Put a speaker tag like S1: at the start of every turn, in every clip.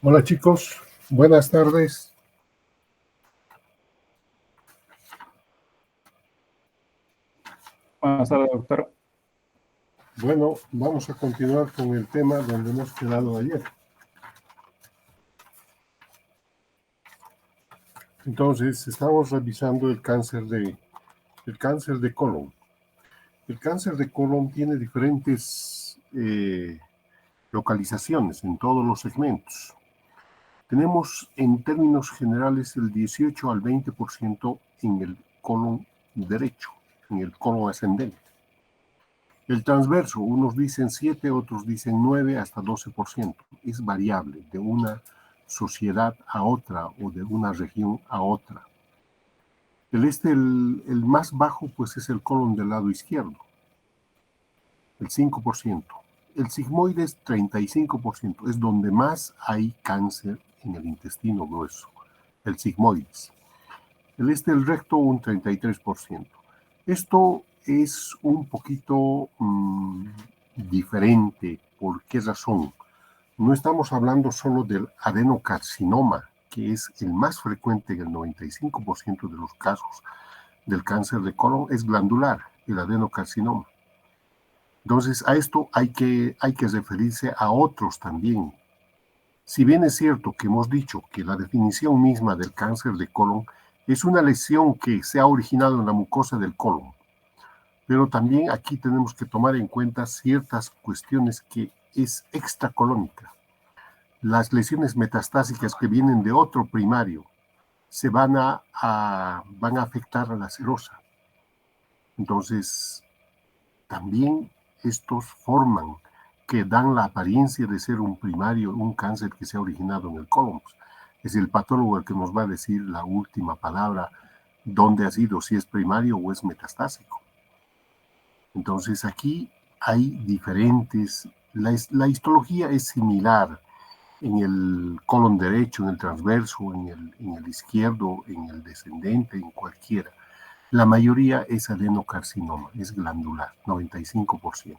S1: Hola chicos, buenas tardes.
S2: Buenas tardes, doctor.
S1: Bueno, vamos a continuar con el tema donde hemos quedado ayer. Entonces, estamos revisando el cáncer de colon. El cáncer de colon tiene diferentes localizaciones en todos los segmentos. Tenemos en términos generales el 18 al 20% en el colon derecho, en el colon ascendente. El transverso, unos dicen 7, otros dicen 9, hasta 12%. Es variable de una sociedad a otra o de una región a otra. El más bajo, pues es el colon del lado izquierdo, el 5%. El sigmoides, 35%, es donde más hay cáncer en el intestino grueso, el sigmoides. El recto, un 33%. Esto es un poquito diferente. ¿Por qué razón? No estamos hablando solo del adenocarcinoma, que es el más frecuente en el 95% de los casos del cáncer de colon, es glandular, el adenocarcinoma. Entonces, a esto hay que referirse a otros también. Si bien es cierto que hemos dicho que la definición misma del cáncer de colon es una lesión que se ha originado en la mucosa del colon, pero también aquí tenemos que tomar en cuenta ciertas cuestiones que es extracolónica. Las lesiones metastásicas que vienen de otro primario van a afectar a la serosa. Entonces, también estos forman que dan la apariencia de ser un primario, un cáncer que se ha originado en el colon. Es el patólogo el que nos va a decir la última palabra, dónde ha sido, si es primario o es metastásico. Entonces aquí hay diferentes, la histología es similar en el colon derecho, en el transverso, en el izquierdo, en el descendente, en cualquiera. La mayoría es adenocarcinoma, es glandular, 95%.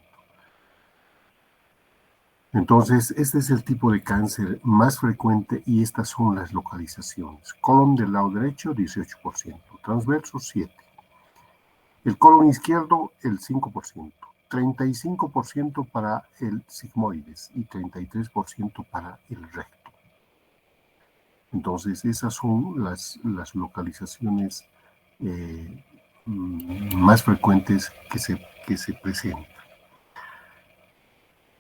S1: Entonces, este es el tipo de cáncer más frecuente y estas son las localizaciones. Colon del lado derecho, 18%, transverso, 7%. El colon izquierdo, el 5%. 35% para el sigmoides y 33% para el recto. Entonces, esas son las localizaciones más frecuentes que se presentan.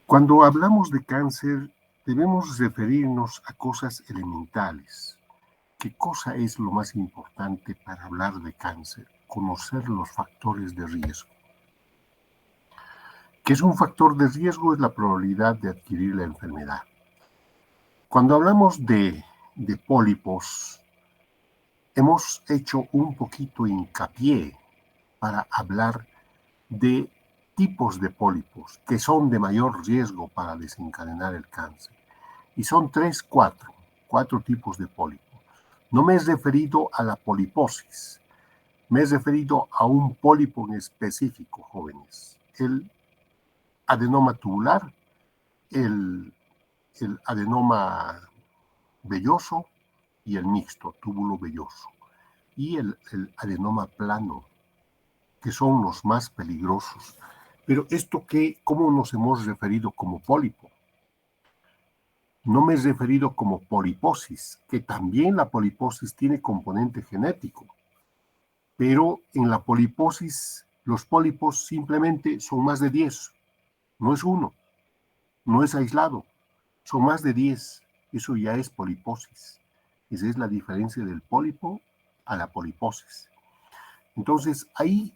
S1: Cuando hablamos de cáncer, debemos referirnos a cosas elementales. ¿Qué cosa es lo más importante para hablar de cáncer? Conocer los factores de riesgo. ¿Qué es un factor de riesgo? Es la probabilidad de adquirir la enfermedad. Cuando hablamos de pólipos, hemos hecho un poquito hincapié para hablar de tipos de pólipos que son de mayor riesgo para desencadenar el cáncer. Y son cuatro tipos de pólipo. No me he referido a la poliposis, me he referido a un pólipo en específico, jóvenes. El adenoma tubular, el adenoma velloso y el mixto, túbulo velloso. Y el adenoma plano, que son los más peligrosos. Pero esto ¿cómo nos hemos referido como pólipo? No me he referido como poliposis, que también la poliposis tiene componente genético, pero en la poliposis los pólipos simplemente son más de 10, no es uno, no es aislado, son más de 10, eso ya es poliposis. Esa es la diferencia del pólipo a la poliposis. Entonces, hay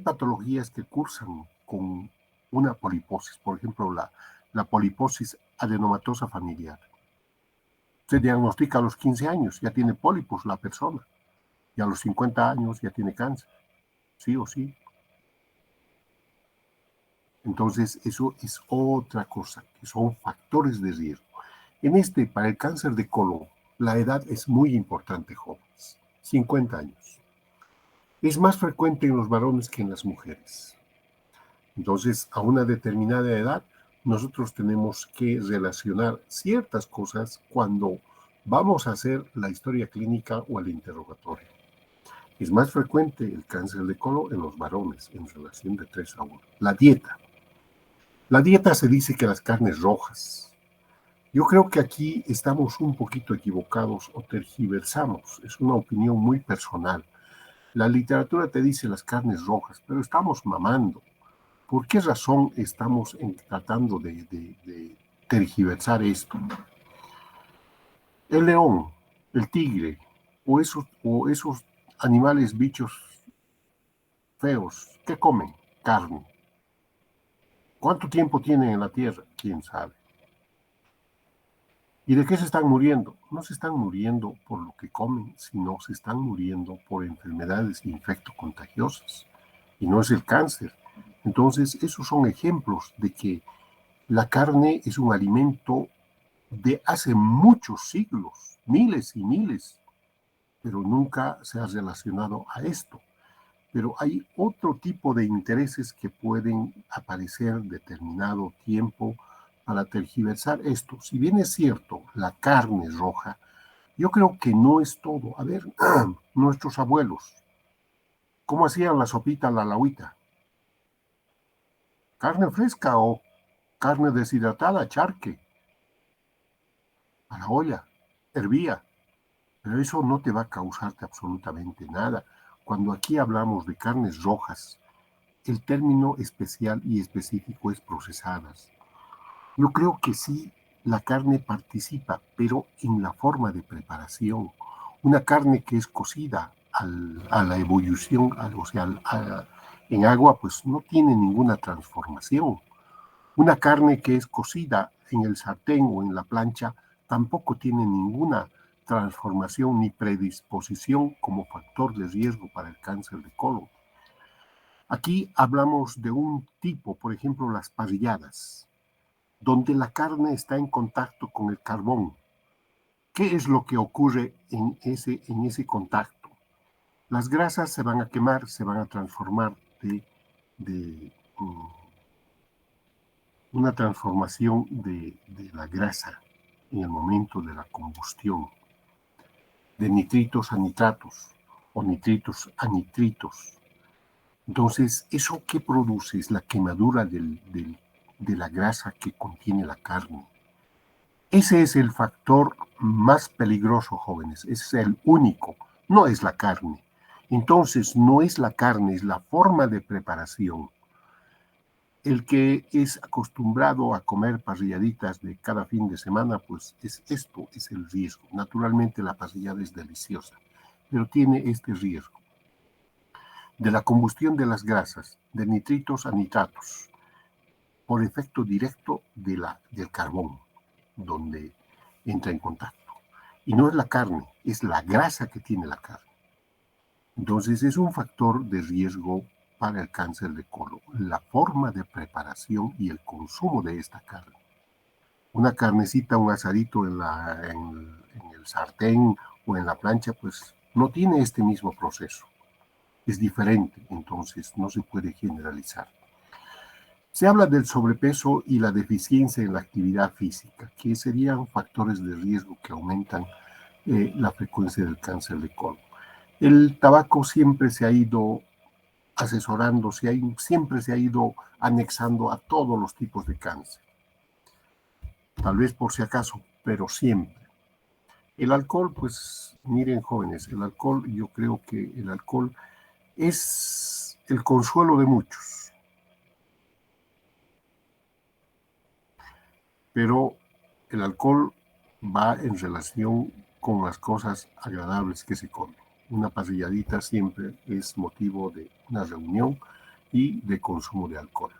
S1: patologías que cursan con una poliposis, por ejemplo, la poliposis adenomatosa familiar. Se diagnostica a los 15 años, ya tiene pólipos la persona, y a los 50 años ya tiene cáncer, sí o sí. Entonces, eso es otra cosa, que son factores de riesgo. Para el cáncer de colon, la edad es muy importante, jóvenes, 50 años. Es más frecuente en los varones que en las mujeres. Entonces, a una determinada edad, nosotros tenemos que relacionar ciertas cosas cuando vamos a hacer la historia clínica o el interrogatorio. Es más frecuente el cáncer de colon en los varones en relación de 3 a 1. La dieta. La dieta se dice que las carnes rojas. Yo creo que aquí estamos un poquito equivocados o tergiversamos. Es una opinión muy personal. La literatura te dice las carnes rojas, pero estamos mamando. ¿Por qué razón estamos tratando de tergiversar esto? El león, el tigre o esos animales, bichos feos, ¿qué comen? Carne. ¿Cuánto tiempo tienen en la tierra? ¿Quién sabe? ¿Y de qué se están muriendo? No se están muriendo por lo que comen, sino se están muriendo por enfermedades infectocontagiosas. Y no es el cáncer. Entonces, esos son ejemplos de que la carne es un alimento de hace muchos siglos, miles y miles, pero nunca se ha relacionado a esto. Pero hay otro tipo de intereses que pueden aparecer en determinado tiempo para tergiversar esto. Si bien es cierto, la carne roja, yo creo que no es todo. A ver, nuestros abuelos, ¿cómo hacían la sopita a la lagüita? ¿Carne fresca o carne deshidratada, charque, a la olla, hervía? Pero eso no te va a causarte absolutamente nada. Cuando aquí hablamos de carnes rojas, el término especial y específico es procesadas. Yo creo que sí, la carne participa, pero en la forma de preparación. Una carne que es cocida a la ebullición, o sea, en agua, pues no tiene ninguna transformación. Una carne que es cocida en el sartén o en la plancha tampoco tiene ninguna transformación ni predisposición como factor de riesgo para el cáncer de colon. Aquí hablamos de un tipo, por ejemplo, las parrilladas, donde la carne está en contacto con el carbón. ¿Qué es lo que ocurre en ese contacto? Las grasas se van a quemar, se van a transformar de una transformación de la grasa en el momento de la combustión, de nitritos a nitratos o nitritos a nitritos. Entonces, ¿eso qué produce? Es la quemadura de la grasa que contiene la carne. Ese es el factor más peligroso, jóvenes. Ese es el único. No es la carne. Entonces, no es la carne, es la forma de preparación. El que es acostumbrado a comer parrilladitas de cada fin de semana, pues esto es el riesgo. Naturalmente la parrillada es deliciosa, pero tiene este riesgo de la combustión de las grasas, de nitritos a nitratos, por efecto directo del carbón, donde entra en contacto. Y no es la carne, es la grasa que tiene la carne. Entonces es un factor de riesgo para el cáncer de colon, la forma de preparación y el consumo de esta carne. Una carnecita, un asadito en el sartén o en la plancha, pues no tiene este mismo proceso. Es diferente, entonces no se puede generalizar. Se habla del sobrepeso y la deficiencia en la actividad física, que serían factores de riesgo que aumentan la frecuencia del cáncer de colon. El tabaco siempre se ha ido asesorando, siempre se ha ido anexando a todos los tipos de cáncer. Tal vez por si acaso, pero siempre. El alcohol, pues miren jóvenes, el alcohol, yo creo que el alcohol es el consuelo de muchos, pero el alcohol va en relación con las cosas agradables que se comen. Una parrilladita siempre es motivo de una reunión y de consumo de alcohol.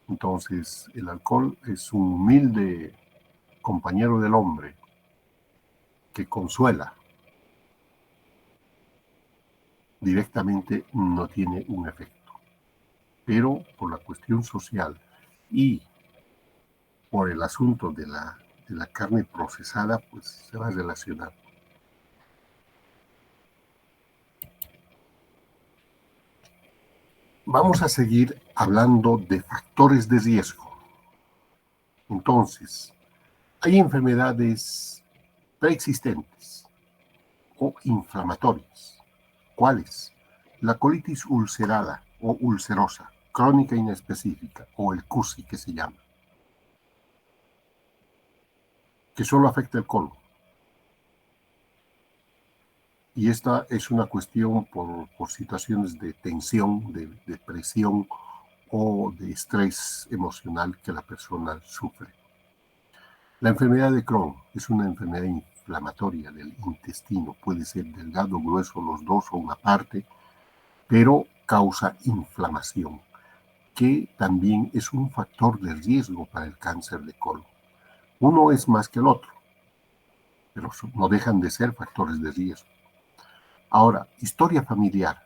S1: Entonces, el alcohol es un humilde compañero del hombre que consuela. Directamente no tiene un efecto, pero por la cuestión social y por el asunto de la carne procesada, pues se va a relacionar. Vamos a seguir hablando de factores de riesgo. Entonces, hay enfermedades preexistentes o inflamatorias. ¿Cuáles? La colitis ulcerada o ulcerosa, crónica inespecífica, o el CUSI que se llama, que solo afecta el colon. Y esta es una cuestión por situaciones de tensión, de presión o de estrés emocional que la persona sufre. La enfermedad de Crohn es una enfermedad inflamatoria del intestino, puede ser delgado, grueso, los dos o una parte, pero causa inflamación, que también es un factor de riesgo para el cáncer de colon. Uno es más que el otro, pero no dejan de ser factores de riesgo. Ahora, historia familiar.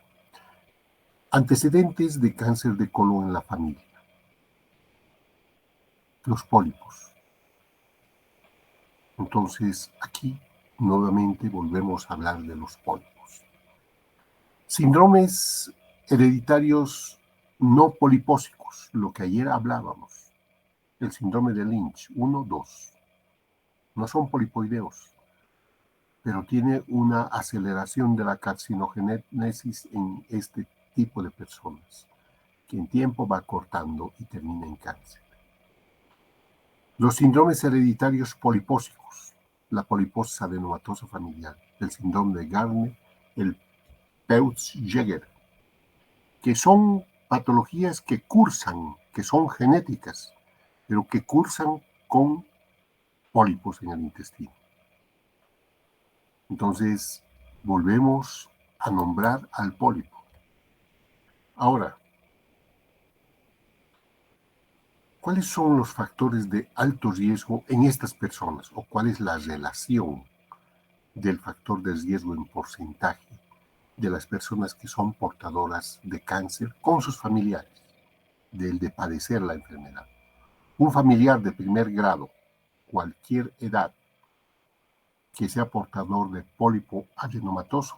S1: Antecedentes de cáncer de colon en la familia. Los pólipos. Entonces, aquí nuevamente volvemos a hablar de los pólipos. Síndromes hereditarios no polipósicos, lo que ayer hablábamos. El síndrome de Lynch, 1, 2. No son polipoideos, pero tiene una aceleración de la carcinogénesis en este tipo de personas, que en tiempo va cortando y termina en cáncer. Los síndromes hereditarios polipósicos, la poliposis adenomatosa familiar, el síndrome de Gardner, el Peutz-Jeghers, que son patologías que cursan, que son genéticas, pero que cursan con pólipos en el intestino. Entonces, volvemos a nombrar al pólipo. Ahora, ¿cuáles son los factores de alto riesgo en estas personas? ¿O cuál es la relación del factor de riesgo en porcentaje de las personas que son portadoras de cáncer con sus familiares, de padecer la enfermedad? Un familiar de primer grado, cualquier edad, que sea portador de pólipo adenomatoso,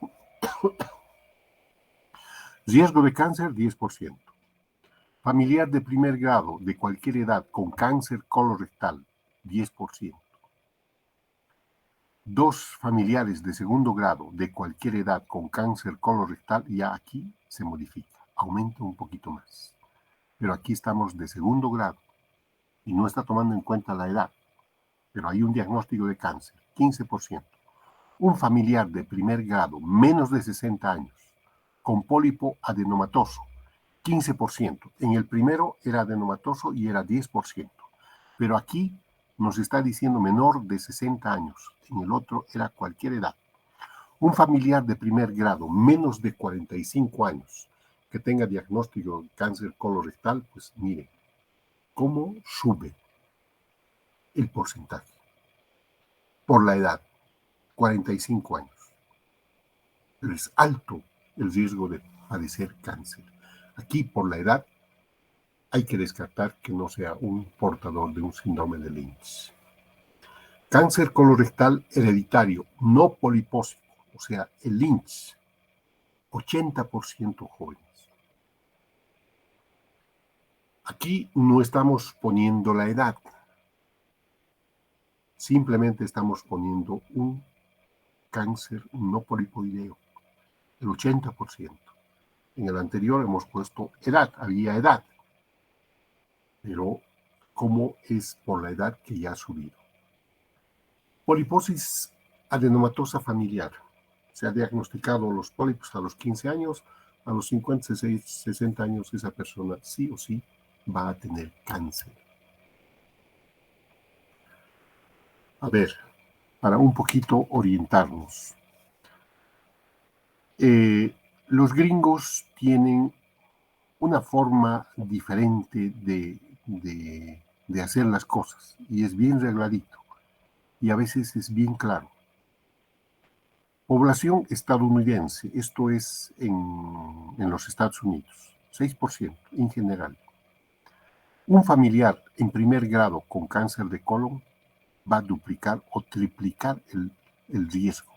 S1: riesgo de cáncer 10%. Familiar de primer grado de cualquier edad con cáncer colorectal, 10%. Dos familiares de segundo grado de cualquier edad con cáncer colorectal, ya aquí se modifica, aumenta un poquito más. Pero aquí estamos de segundo grado y no está tomando en cuenta la edad, pero hay un diagnóstico de cáncer, 15%. Un familiar de primer grado, menos de 60 años, con pólipo adenomatoso, 15%. En el primero era adenomatoso y era 10%. Pero aquí nos está diciendo menor de 60 años. En el otro era cualquier edad. Un familiar de primer grado, menos de 45 años, que tenga diagnóstico de cáncer colorectal, pues mire, ¿cómo sube el porcentaje? Por la edad, 45 años. Pero es alto el riesgo de padecer cáncer. Aquí, por la edad, hay que descartar que no sea un portador de un síndrome de Lynch. Cáncer colorectal hereditario, no polipósico, o sea, el Lynch, 80% jóvenes. Aquí no estamos poniendo la edad, simplemente estamos poniendo un cáncer no polipoideo, el 80%. En el anterior hemos puesto edad, había edad, pero ¿cómo es por la edad que ya ha subido? Poliposis adenomatosa familiar. Se ha diagnosticado los pólipos a los 15 años, a los 50, 60 años esa persona sí o sí va a tener cáncer. A ver, para un poquito orientarnos. Los gringos tienen una forma diferente de hacer las cosas y es bien regladito y a veces es bien claro. Población estadounidense, esto es en los Estados Unidos, 6% en general. Un familiar en primer grado con cáncer de colon va a duplicar o triplicar el riesgo.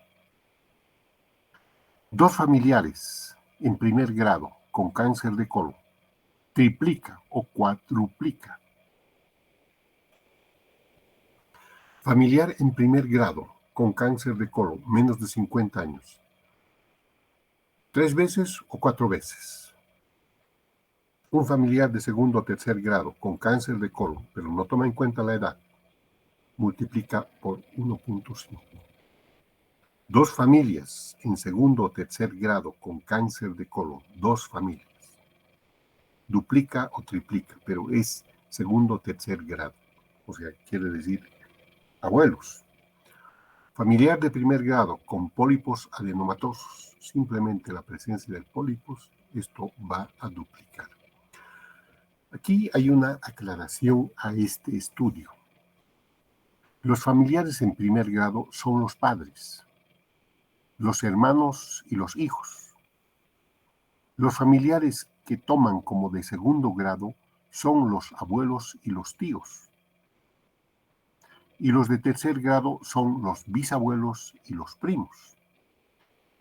S1: Dos familiares en primer grado con cáncer de colon triplica o cuadruplica Familiar en primer grado con cáncer de colon, menos de 50 años. 3 veces o 4 veces. Un familiar de segundo o tercer grado con cáncer de colon, pero no toma en cuenta la edad, multiplica por 1.5. 2 familias en segundo o tercer grado con cáncer de colon, 2 familias. Duplica o triplica, pero es segundo o tercer grado. O sea, quiere decir abuelos. Familiar de primer grado con pólipos adenomatosos, simplemente la presencia del pólipos, esto va a duplicar. Aquí hay una aclaración a este estudio. Los familiares en primer grado son los padres, los hermanos y los hijos. Los familiares que toman como de segundo grado son los abuelos y los tíos. Y los de tercer grado son los bisabuelos y los primos.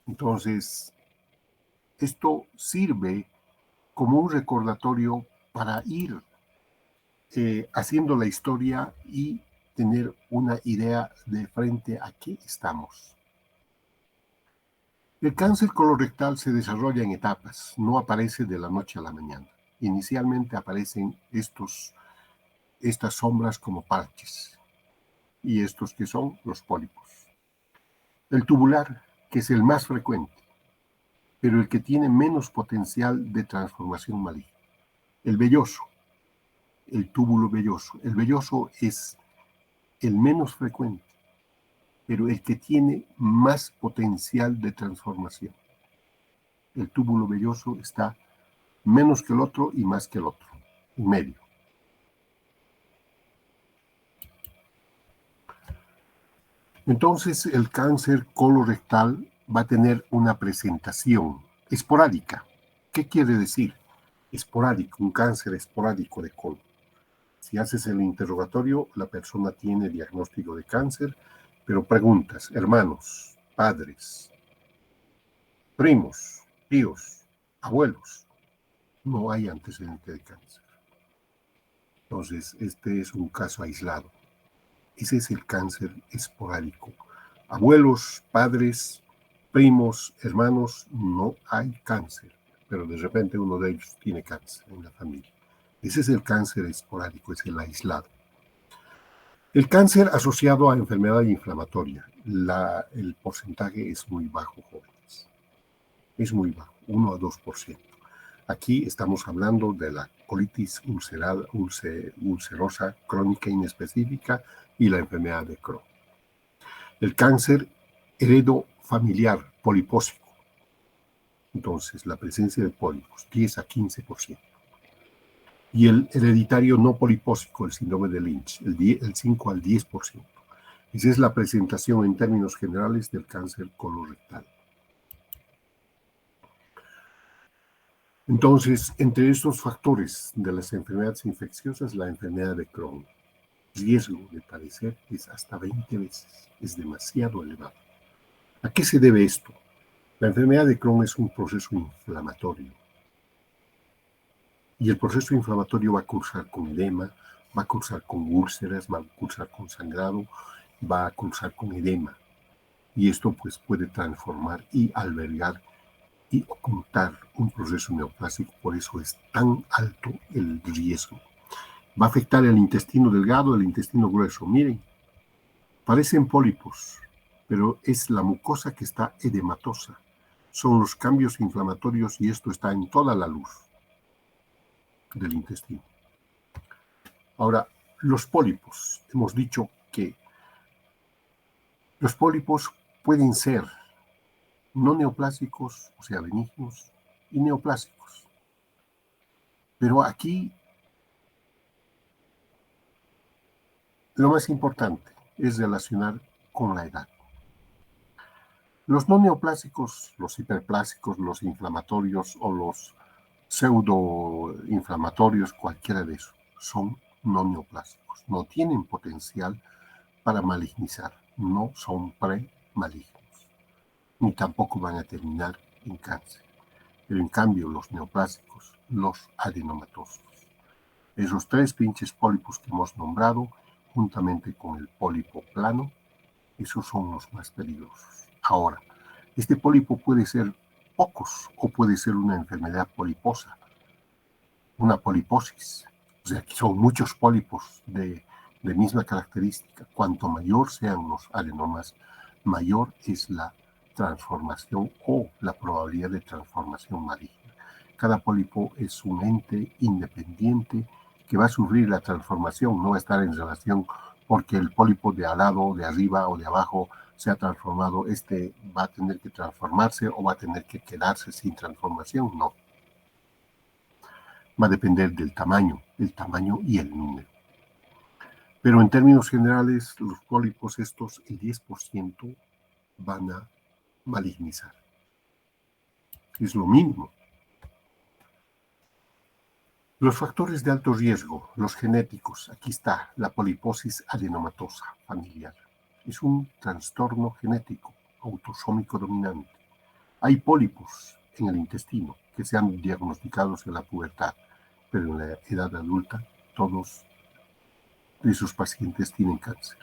S1: Entonces, esto sirve como un recordatorio para ir haciendo la historia y tener una idea de frente a qué estamos. El cáncer colorectal se desarrolla en etapas, no aparece de la noche a la mañana. Inicialmente aparecen estas sombras como parches, y estos que son los pólipos. El tubular, que es el más frecuente, pero el que tiene menos potencial de transformación maligna. El velloso, el túbulo velloso. El velloso es el menos frecuente, pero el que tiene más potencial de transformación. El túbulo velloso está menos que el otro y más que el otro, en medio. Entonces, el cáncer colorectal va a tener una presentación esporádica. ¿Qué quiere decir? Esporádico, un cáncer esporádico de colon. Si haces el interrogatorio, la persona tiene diagnóstico de cáncer, pero preguntas, hermanos, padres, primos, tíos, abuelos, no hay antecedente de cáncer. Entonces, este es un caso aislado. Ese es el cáncer esporádico. Abuelos, padres, primos, hermanos, no hay cáncer, pero de repente uno de ellos tiene cáncer en la familia. Ese es el cáncer esporádico, es el aislado. El cáncer asociado a enfermedad inflamatoria, el porcentaje es muy bajo, jóvenes. Es muy bajo, 1 a 2%. Aquí estamos hablando de la colitis ulcerosa crónica inespecífica y la enfermedad de Crohn. El cáncer heredofamiliar polipósico. Entonces, la presencia de pólipos, 10 a 15%. Y el hereditario no polipósico, el síndrome de Lynch, el 5 al 10%. Esa es la presentación en términos generales del cáncer colorectal. Entonces, entre estos factores de las enfermedades infecciosas, la enfermedad de Crohn, riesgo de padecer es hasta 20 veces, es demasiado elevado. ¿A qué se debe esto? La enfermedad de Crohn es un proceso inflamatorio. Y el proceso inflamatorio va a cursar con edema, va a cursar con úlceras, va a cursar con sangrado, va a cursar con edema. Y esto pues puede transformar y albergar y ocultar un proceso neoplásico, por eso es tan alto el riesgo. Va a afectar el intestino delgado, el intestino grueso. Miren, parecen pólipos, pero es la mucosa que está edematosa. Son los cambios inflamatorios y esto está en toda la luz del intestino. Ahora, los pólipos. Hemos dicho que los pólipos pueden ser no neoplásicos, o sea, benignos, y neoplásicos. Pero aquí lo más importante es relacionar con la edad. Los no neoplásicos, los hiperplásicos, los inflamatorios o los pseudoinflamatorios, cualquiera de esos, son no neoplásicos. No tienen potencial para malignizar, no son premalignos, ni tampoco van a terminar en cáncer. Pero en cambio los neoplásicos, los adenomatosos, esos 3 pinches pólipos que hemos nombrado, juntamente con el pólipo plano, esos son los más peligrosos. Ahora, este pólipo puede ser pocos o puede ser una enfermedad poliposa, una poliposis. O sea, que son muchos pólipos de misma característica. Cuanto mayor sean los adenomas, mayor es la transformación o la probabilidad de transformación maligna. Cada pólipo es un ente independiente que va a sufrir la transformación, no va a estar en relación porque el pólipo de al lado, de arriba o de abajo se ha transformado, este va a tener que transformarse o va a tener que quedarse sin transformación, no. Va a depender del tamaño y el número. Pero en términos generales, los pólipos estos, el 10% van a malignizar. Es lo mínimo. Los factores de alto riesgo, los genéticos, aquí está la poliposis adenomatosa familiar. Es un trastorno genético autosómico dominante. Hay pólipos en el intestino que se han diagnosticado en la pubertad, pero en la edad adulta todos de sus pacientes tienen cáncer.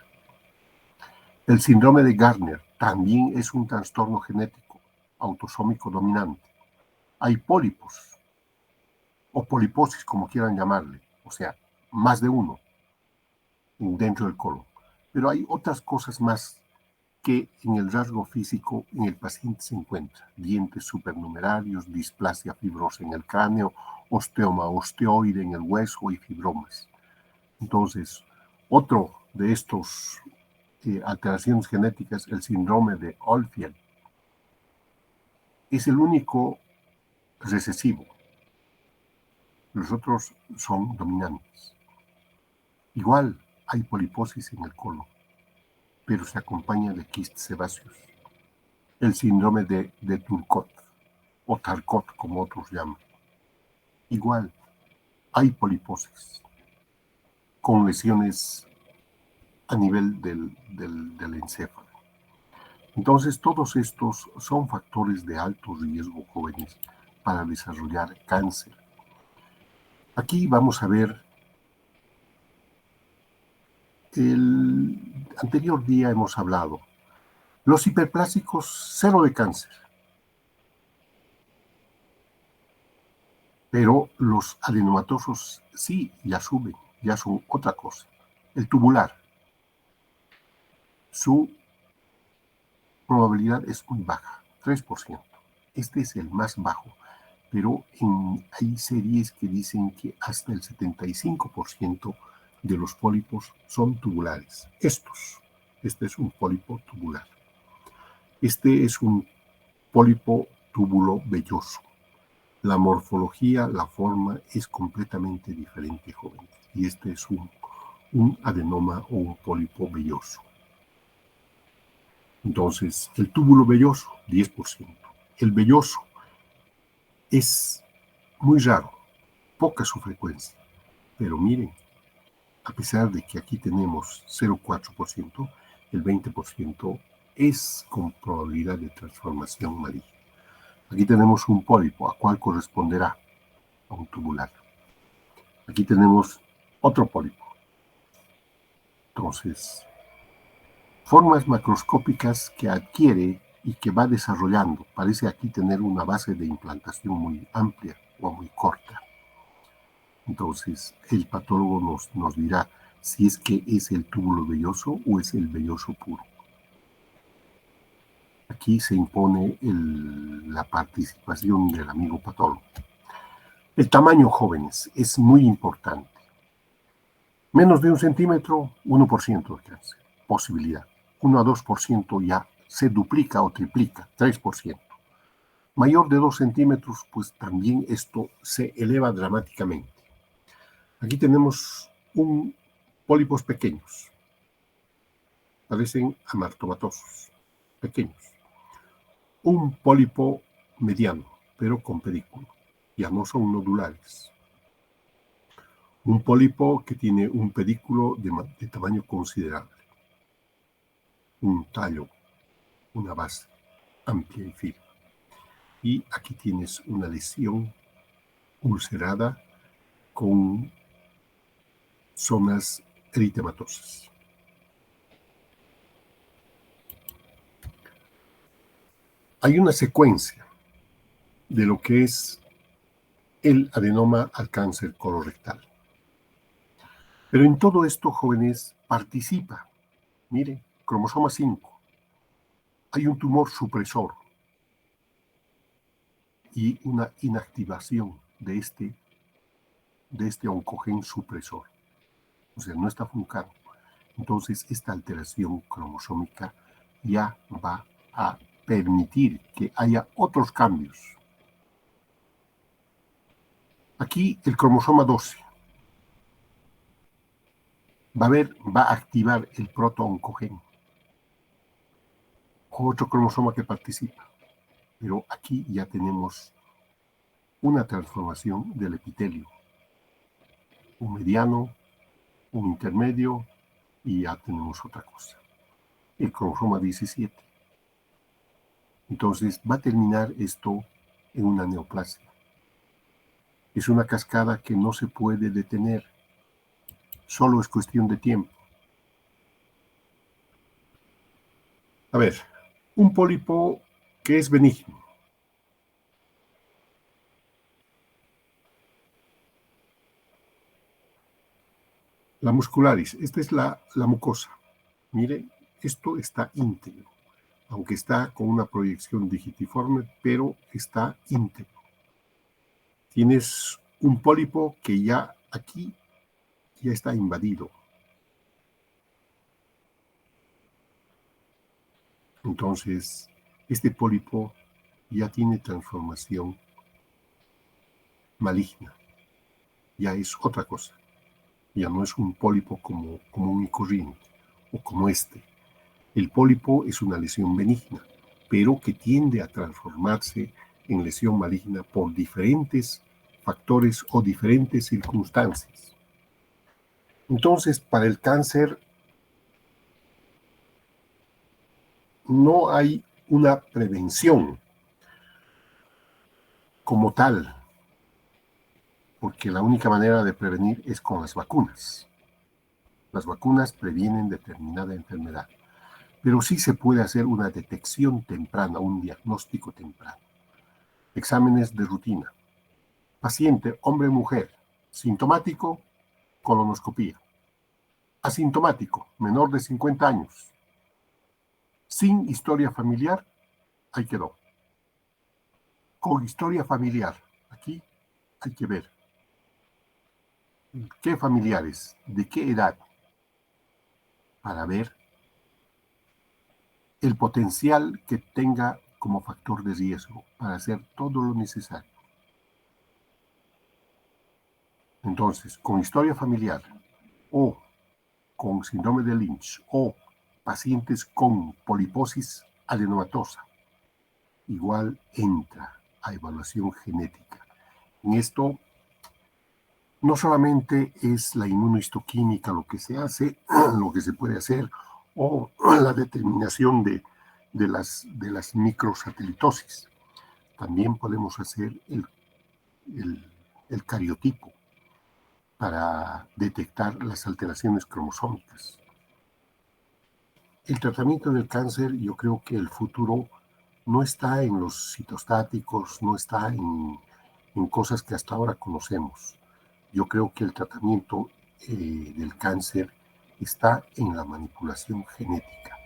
S1: El síndrome de Gardner también es un trastorno genético autosómico dominante. Hay pólipos o poliposis, como quieran llamarle, o sea, más de uno dentro del colon. Pero hay otras cosas más que en el rasgo físico en el paciente se encuentra. Dientes supernumerarios, displasia fibrosa en el cráneo, osteoma osteoide en el hueso y fibromas. Entonces, otro de estos alteraciones genéticas, el síndrome de Oldfield, es el único recesivo. Los otros son dominantes. Igual hay poliposis en el colon, pero se acompaña de quistes sebáceos. El síndrome de Turcot o Tarcot, como otros llaman. Igual hay poliposis con lesiones a nivel del encéfalo. Entonces, todos estos son factores de alto riesgo, jóvenes, para desarrollar cáncer. Aquí vamos a ver, el anterior día hemos hablado, los hiperplásicos, cero de cáncer. Pero los adenomatosos sí, ya suben, ya son otra cosa. El tubular, su probabilidad es muy baja, 3%. Este es el más bajo, pero hay series que dicen que hasta el 75% de los pólipos son tubulares. Este es un pólipo tubular. Este es un pólipo túbulo velloso. La morfología, la forma es completamente diferente, jóvenes. Y este es un adenoma o un pólipo velloso. Entonces, el túbulo velloso, 10%. El velloso es muy raro, poca su frecuencia. Pero miren, a pesar de que aquí tenemos 0,4%, el 20% es con probabilidad de transformación maligna. Aquí tenemos un pólipo, a cual corresponderá a un tubular. Aquí tenemos otro pólipo. Entonces, formas macroscópicas que adquiere y que va desarrollando. Parece aquí tener una base de implantación muy amplia o muy corta. Entonces, el patólogo nos dirá si es que es el túbulo velloso o es el velloso puro. Aquí se impone la participación del amigo patólogo. El tamaño, jóvenes, es muy importante. Menos de 1 centímetro, 1% de cáncer, posibilidad. 1 a 2% ya se duplica o triplica, 3%. Mayor de 2 centímetros, pues también esto se eleva dramáticamente. Aquí tenemos pólipos pequeños, parecen amartomatosos, pequeños. Un pólipo mediano, pero con pedículo, ya no son nodulares. Un pólipo que tiene un pedículo de tamaño considerable, un tallo, una base amplia y firme. Y aquí tienes una lesión ulcerada con zonas eritematosas. Hay una secuencia de lo que es el adenoma al cáncer colorectal. Pero en todo esto, jóvenes, participa, mire, cromosoma 5, hay un tumor supresor y una inactivación de este oncogen supresor. O sea, no está funcando. Entonces, esta alteración cromosómica ya va a permitir que haya otros cambios. Aquí el cromosoma 12 va a activar el protooncogen. Otro cromosoma que participa. Pero aquí ya tenemos una transformación del epitelio. Un mediano, un intermedio y ya tenemos otra cosa. El cromosoma 17. Entonces va a terminar esto en una neoplasia. Es una cascada que no se puede detener. Solo es cuestión de tiempo. A ver, un pólipo que es benigno. La muscularis, esta es la mucosa. Mire, esto está íntegro, aunque está con una proyección digitiforme, pero está íntegro. Tienes un pólipo que ya aquí ya está invadido. Entonces, este pólipo ya tiene transformación maligna. Ya es otra cosa. Ya no es un pólipo como un corriente o como este. El pólipo es una lesión benigna, pero que tiende a transformarse en lesión maligna por diferentes factores o diferentes circunstancias. Entonces, para el cáncer no hay una prevención como tal, porque la única manera de prevenir es con las vacunas. Las vacunas previenen determinada enfermedad, pero sí se puede hacer una detección temprana, un diagnóstico temprano. Exámenes de rutina. Paciente, hombre o mujer, sintomático, colonoscopía. Asintomático, menor de 50 años. Sin historia familiar, ahí quedó. Con historia familiar, aquí hay que ver qué familiares, de qué edad, para ver el potencial que tenga como factor de riesgo para hacer todo lo necesario. Entonces, con historia familiar o con síndrome de Lynch o pacientes con poliposis adenomatosa, igual entra a evaluación genética. En esto no solamente es la inmunohistoquímica lo que se hace, lo que se puede hacer, o la determinación de las microsatelitosis. También podemos hacer el cariotipo para detectar las alteraciones cromosómicas. El tratamiento del cáncer, yo creo que el futuro no está en los citostáticos, no está en cosas que hasta ahora conocemos. Yo creo que el tratamiento del cáncer está en la manipulación genética.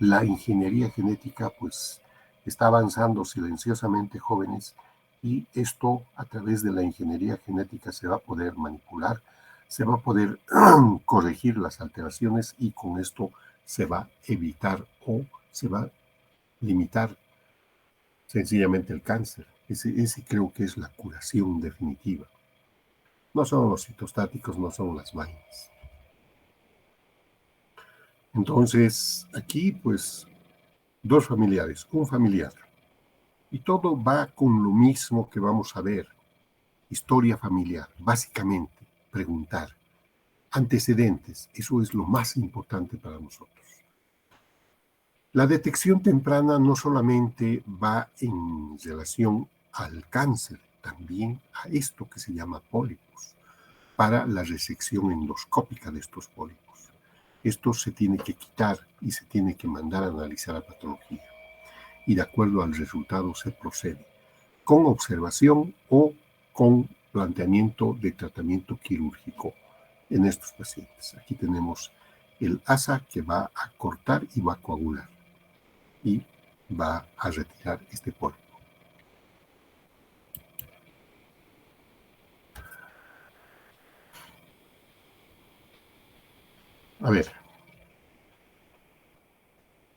S1: La ingeniería genética, pues, está avanzando silenciosamente, jóvenes, y esto a través de la ingeniería genética se va a poder manipular, se va a poder corregir las alteraciones y con esto se va a evitar o se va a limitar sencillamente el cáncer. Ese creo que es la curación definitiva. No son los citostáticos, no son las vainas. Entonces, aquí, pues, dos familiares, un familiar. Y todo va con lo mismo que vamos a ver. Historia familiar, básicamente, preguntar. Antecedentes, eso es lo más importante para nosotros. La detección temprana no solamente va en relación al cáncer, también a esto que se llama pólipos, para la resección endoscópica de estos pólipos. Esto se tiene que quitar y se tiene que mandar a analizar la patología. Y de acuerdo al resultado se procede con observación o con planteamiento de tratamiento quirúrgico en estos pacientes. Aquí tenemos el asa que va a cortar y va a coagular y va a retirar este pólipo. A ver,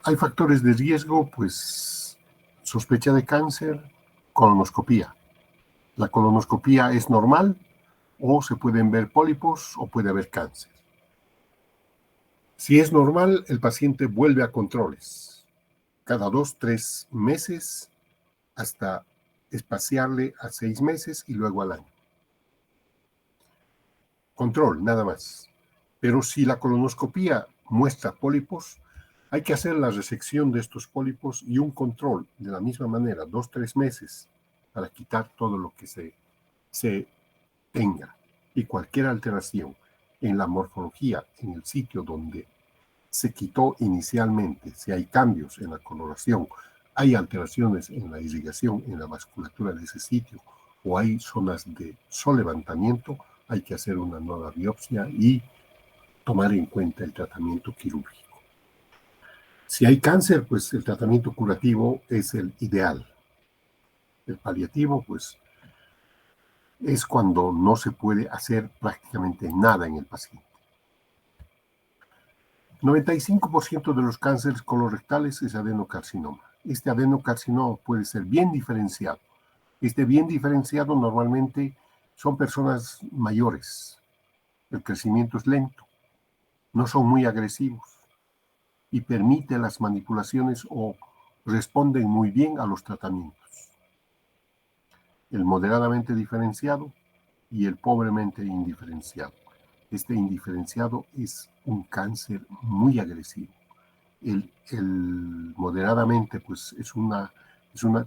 S1: hay factores de riesgo, pues sospecha de cáncer, colonoscopía. La colonoscopía es normal o se pueden ver pólipos o puede haber cáncer. Si es normal, el paciente vuelve a controles cada 2-3 meses hasta espaciarle a 6 meses y luego al año. Control, nada más. Pero si la colonoscopía muestra pólipos, hay que hacer la resección de estos pólipos y un control de la misma manera, 2-3 meses, para quitar todo lo que se tenga. Y cualquier alteración en la morfología, en el sitio donde se quitó inicialmente, si hay cambios en la coloración, hay alteraciones en la irrigación, en la vasculatura de ese sitio, o hay zonas de solevantamiento, hay que hacer una nueva biopsia y tomar en cuenta el tratamiento quirúrgico. Si hay cáncer, pues el tratamiento curativo es el ideal. El paliativo, pues, es cuando no se puede hacer prácticamente nada en el paciente. 95% de los cánceres colorectales es adenocarcinoma. Este adenocarcinoma puede ser bien diferenciado. Este bien diferenciado normalmente son personas mayores. El crecimiento es lento, no son muy agresivos y permite las manipulaciones o responden muy bien a los tratamientos. El moderadamente diferenciado y el pobremente indiferenciado. Este indiferenciado es un cáncer muy agresivo. El moderadamente pues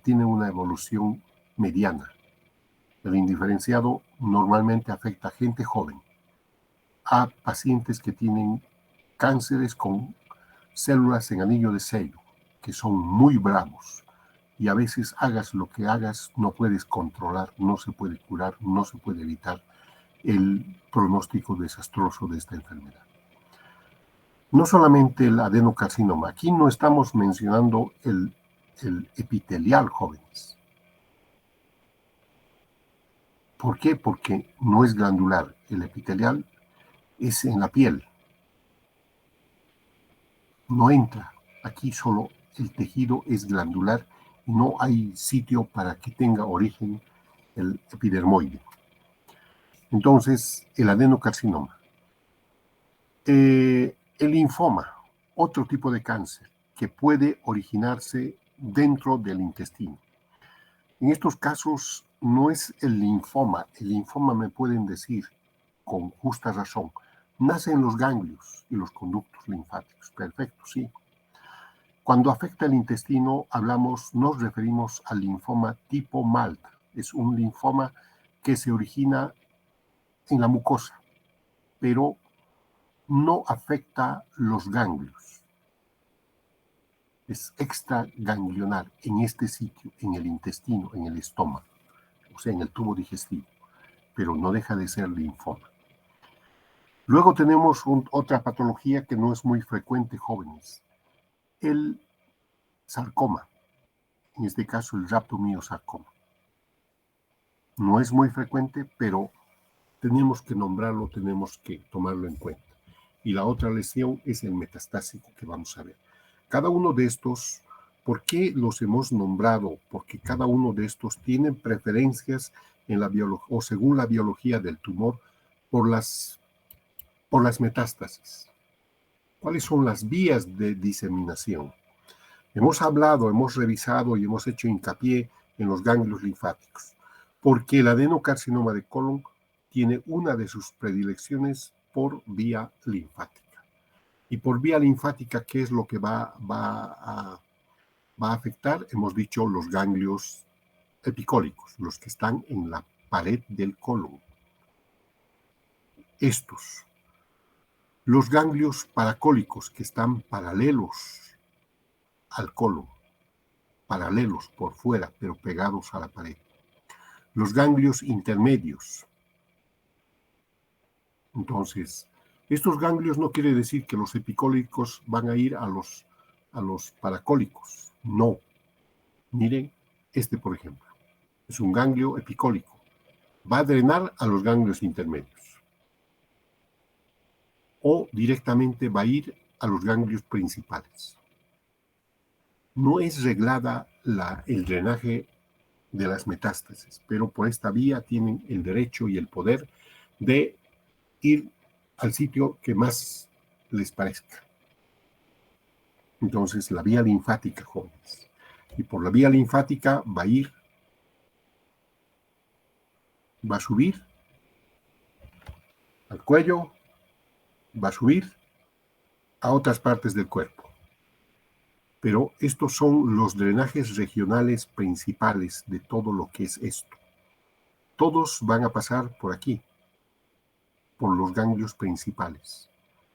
S1: tiene una evolución mediana. El indiferenciado normalmente afecta a gente joven, a pacientes que tienen cánceres con células en anillo de sello, que son muy bravos. Y a veces hagas lo que hagas, no puedes controlar, no se puede curar, no se puede evitar el pronóstico desastroso de esta enfermedad. No solamente el adenocarcinoma, aquí no estamos mencionando el epitelial, jóvenes. ¿Por qué? Porque no es glandular. El epitelial es en la piel. No entra. Aquí solo el tejido es glandular y no hay sitio para que tenga origen el epidermoide. Entonces, el adenocarcinoma. El linfoma, otro tipo de cáncer que puede originarse dentro del intestino. En estos casos no es el linfoma me pueden decir con justa razón, nace en los ganglios y los conductos linfáticos. Perfecto, sí. Cuando afecta el intestino, nos referimos al linfoma tipo MALT. Es un linfoma que se origina en la mucosa, pero no afecta los ganglios. Es extraganglionar en este sitio, en el intestino, en el estómago, o sea, en el tubo digestivo, pero no deja de ser linfoma. Luego tenemos otra patología que no es muy frecuente, jóvenes, el sarcoma, en este caso el rhabdomyosarcoma. No es muy frecuente, pero tenemos que nombrarlo, tenemos que tomarlo en cuenta. Y la otra lesión es el metastásico que vamos a ver. Cada uno de estos, ¿por qué los hemos nombrado? Porque cada uno de estos tiene preferencias en la biología o según la biología del tumor por las metástasis. ¿Cuáles son las vías de diseminación? Hemos hablado, hemos revisado y hemos hecho hincapié en los ganglios linfáticos, porque el adenocarcinoma de colon tiene una de sus predilecciones por vía linfática. Y por vía linfática, ¿qué es lo que va a afectar? Hemos dicho los ganglios epicólicos, los que están en la pared del colon. Estos. Los ganglios paracólicos que están paralelos al colon, paralelos por fuera, pero pegados a la pared. Los ganglios intermedios. Entonces, estos ganglios no quiere decir que los epicólicos van a ir a los paracólicos. No. Miren, este por ejemplo, es un ganglio epicólico. Va a drenar a los ganglios intermedios. O directamente va a ir a los ganglios principales. No es reglada el drenaje de las metástasis, pero por esta vía tienen el derecho y el poder de ir al sitio que más les parezca. Entonces, la vía linfática, jóvenes. Y por la vía linfática va a subir al cuello, va a subir a otras partes del cuerpo. Pero estos son los drenajes regionales principales de todo lo que es esto. Todos van a pasar por aquí, por los ganglios principales.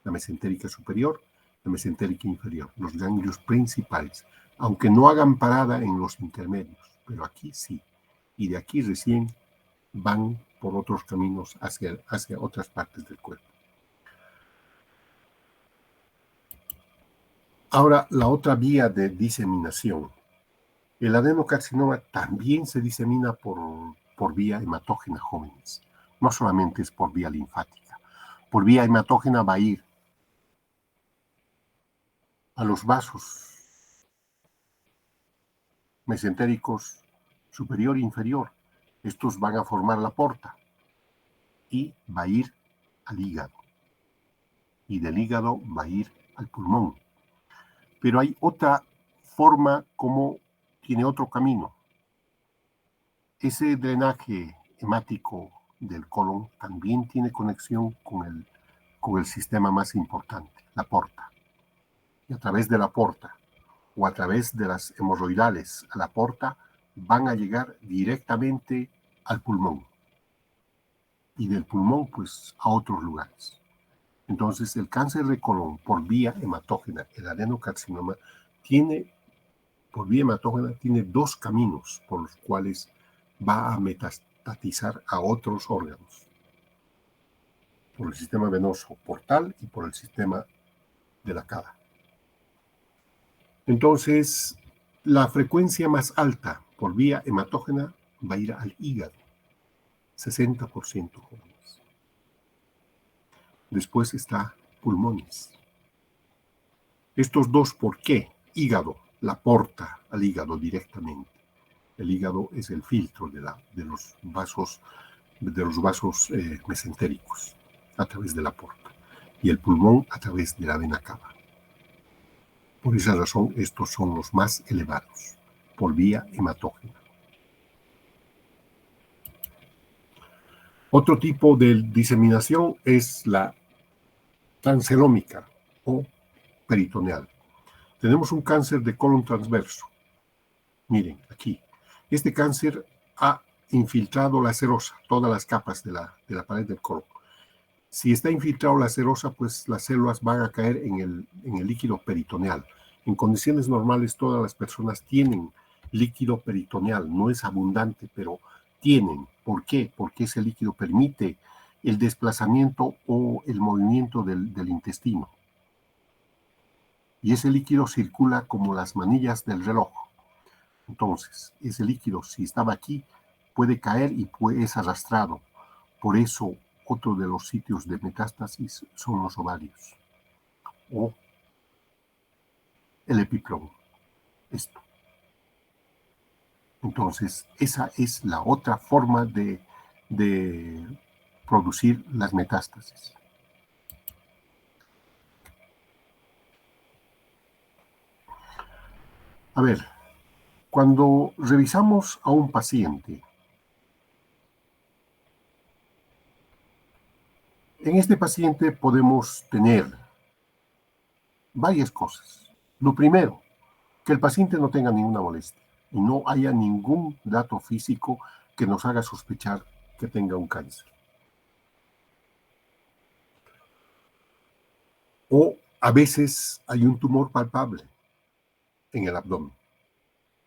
S1: La mesentérica superior, la mesentérica inferior, los ganglios principales. Aunque no hagan parada en los intermedios, pero aquí sí. Y de aquí recién van por otros caminos hacia otras partes del cuerpo. Ahora, la otra vía de diseminación. El adenocarcinoma también se disemina por vía hematógena, jóvenes. No solamente es por vía linfática. Por vía hematógena va a ir a los vasos mesentéricos superior e inferior. Estos van a formar la porta y va a ir al hígado. Y del hígado va a ir al pulmón. Pero hay otra forma como tiene otro camino. Ese drenaje hemático del colon también tiene conexión con el sistema más importante, la porta. Y a través de la porta o a través de las hemorroidales a la porta van a llegar directamente al pulmón. Y del pulmón, pues, a otros lugares. Entonces, el cáncer de colon por vía hematógena, el adenocarcinoma, por vía hematógena, tiene dos caminos por los cuales va a metastatizar a otros órganos. Por el sistema venoso portal y por el sistema de la cava. Entonces, la frecuencia más alta por vía hematógena va a ir al hígado. 60%, jóvenes. Después está pulmones. Estos dos, ¿por qué? Hígado, la porta al hígado directamente. El hígado es el filtro de los vasos mesentéricos a través de la porta y el pulmón a través de la vena cava. Por esa razón, estos son los más elevados, por vía hematógena. Otro tipo de diseminación es la transcelómica o peritoneal. Tenemos un cáncer de colon transverso. Miren, aquí. Este cáncer ha infiltrado la serosa, todas las capas de la pared del colon. Si está infiltrado la serosa, pues las células van a caer en el líquido peritoneal. En condiciones normales, todas las personas tienen líquido peritoneal. No es abundante, pero tienen. ¿Por qué? Porque ese líquido permite el desplazamiento o el movimiento del intestino. Y ese líquido circula como las manillas del reloj. Entonces, ese líquido, si estaba aquí, puede caer y es arrastrado. Por eso, otro de los sitios de metástasis son los ovarios o el epíplomo. Esto. Entonces, esa es la otra forma de producir las metástasis. A ver, cuando revisamos a un paciente, en este paciente podemos tener varias cosas. Lo primero, que el paciente no tenga ninguna molestia y no haya ningún dato físico que nos haga sospechar que tenga un cáncer. O a veces hay un tumor palpable en el abdomen,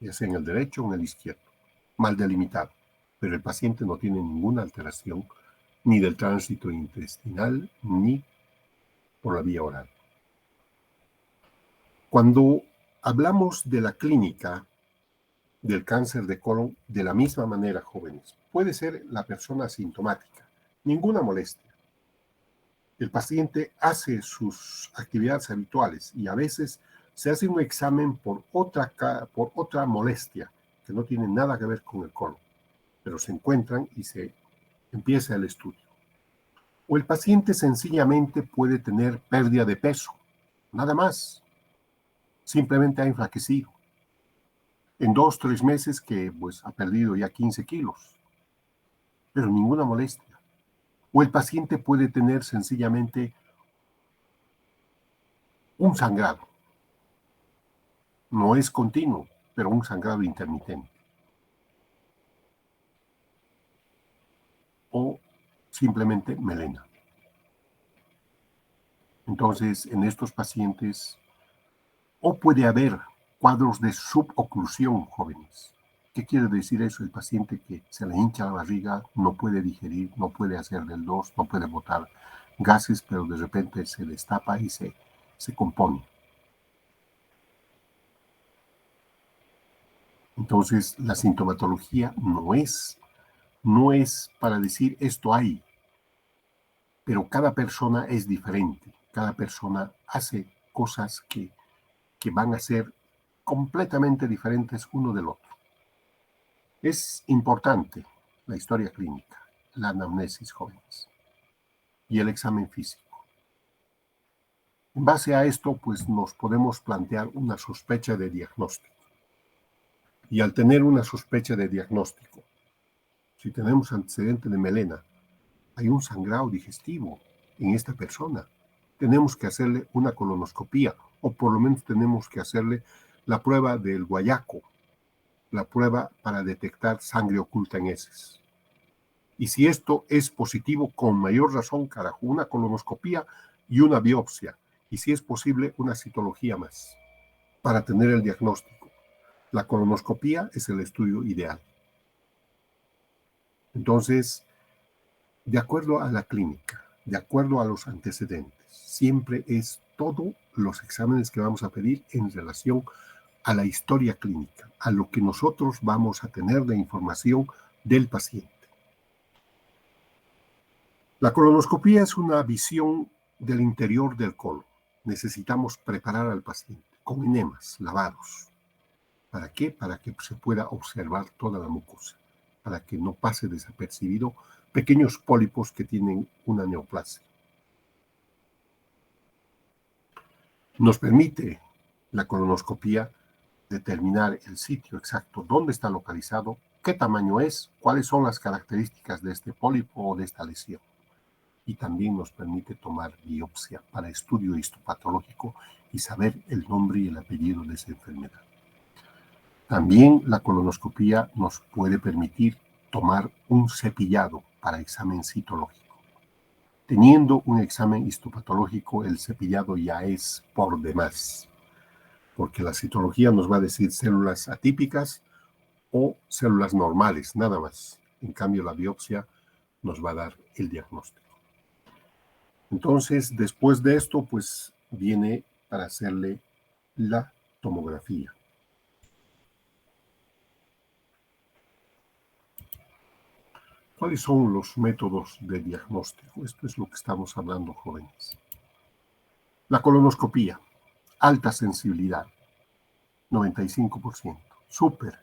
S1: ya sea en el derecho o en el izquierdo, mal delimitado, pero el paciente no tiene ninguna alteración ni del tránsito intestinal ni por la vía oral. Cuando hablamos de la clínica del cáncer de colon, de la misma manera, jóvenes, puede ser la persona asintomática, ninguna molestia. El paciente hace sus actividades habituales y a veces se hace un examen por otra molestia que no tiene nada que ver con el colon, pero se encuentran y se empieza el estudio. O el paciente sencillamente puede tener pérdida de peso, nada más, simplemente ha enflaquecido. En 2, 3 meses que pues ha perdido ya 15 kilos, pero ninguna molestia. O el paciente puede tener sencillamente un sangrado, no es continuo, pero un sangrado intermitente. O simplemente melena. Entonces, en estos pacientes, o puede haber cuadros de suboclusión, jóvenes. ¿Qué quiere decir eso? El paciente que se le hincha la barriga, no puede digerir, no puede hacer del 2, no puede botar gases, pero de repente se destapa y se compone. Entonces, la sintomatología no es para decir esto hay, pero cada persona es diferente, cada persona hace cosas que van a ser completamente diferentes uno del otro. Es importante la historia clínica, la anamnesis, jóvenes, y el examen físico. En base a esto, pues nos podemos plantear una sospecha de diagnóstico. Y al tener una sospecha de diagnóstico, si tenemos antecedente de melena, hay un sangrado digestivo en esta persona. Tenemos que hacerle una colonoscopía, o por lo menos tenemos que hacerle la prueba del guayaco, la prueba para detectar sangre oculta en heces. Y si esto es positivo, con mayor razón, carajo, una colonoscopía y una biopsia. Y si es posible, una citología más para tener el diagnóstico. La colonoscopía es el estudio ideal. Entonces, de acuerdo a la clínica, de acuerdo a los antecedentes, siempre es todos los exámenes que vamos a pedir en relación a la historia clínica, a lo que nosotros vamos a tener de información del paciente. La colonoscopía es una visión del interior del colon. Necesitamos preparar al paciente con enemas lavados. ¿Para qué? Para que se pueda observar toda la mucosa, para que no pase desapercibido pequeños pólipos que tienen una neoplasia. Nos permite la colonoscopía determinar el sitio exacto, dónde está localizado, qué tamaño es, cuáles son las características de este pólipo o de esta lesión. Y también nos permite tomar biopsia para estudio histopatológico y saber el nombre y el apellido de esa enfermedad. También la colonoscopía nos puede permitir tomar un cepillado para examen citológico. Teniendo un examen histopatológico, el cepillado ya es por demás, porque la citología nos va a decir células atípicas o células normales, nada más. En cambio, la biopsia nos va a dar el diagnóstico. Entonces, después de esto, pues viene para hacerle la tomografía. ¿Cuáles son los métodos de diagnóstico? Esto es lo que estamos hablando, jóvenes. La colonoscopía, alta sensibilidad, 95%. Súper,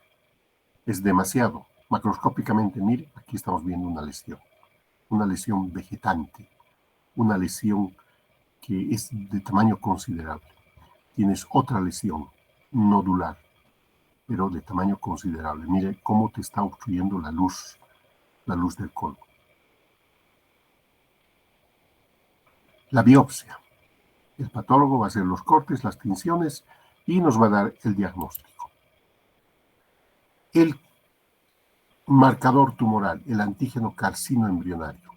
S1: es demasiado. Macroscópicamente, mire, aquí estamos viendo una lesión vegetante, una lesión que es de tamaño considerable. Tienes otra lesión nodular, pero de tamaño considerable. Mire cómo te está obstruyendo la luz del colon. La biopsia. El patólogo va a hacer los cortes, las tinciones y nos va a dar el diagnóstico. El marcador tumoral, el antígeno carcino embrionario.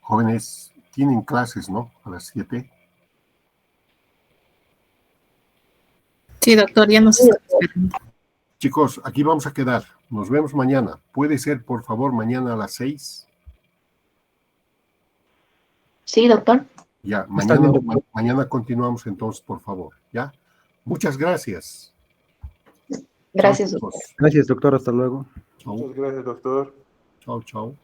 S1: Jóvenes, tienen clases, ¿no? A las 7.
S2: Sí, doctor, ya nos está esperando.
S1: Chicos, aquí vamos a quedar. Nos vemos mañana. ¿Puede ser, por favor, mañana a las 6?
S3: Sí, doctor.
S1: Ya,
S4: Está bien, doctor.
S1: mañana continuamos entonces, por favor. ¿Ya? Muchas gracias.
S3: Gracias,
S1: Chao,
S3: doctor.
S1: chicos.
S4: Gracias, doctor. Hasta luego.
S1: Chao,
S5: Muchas gracias, doctor.
S1: chao, chao.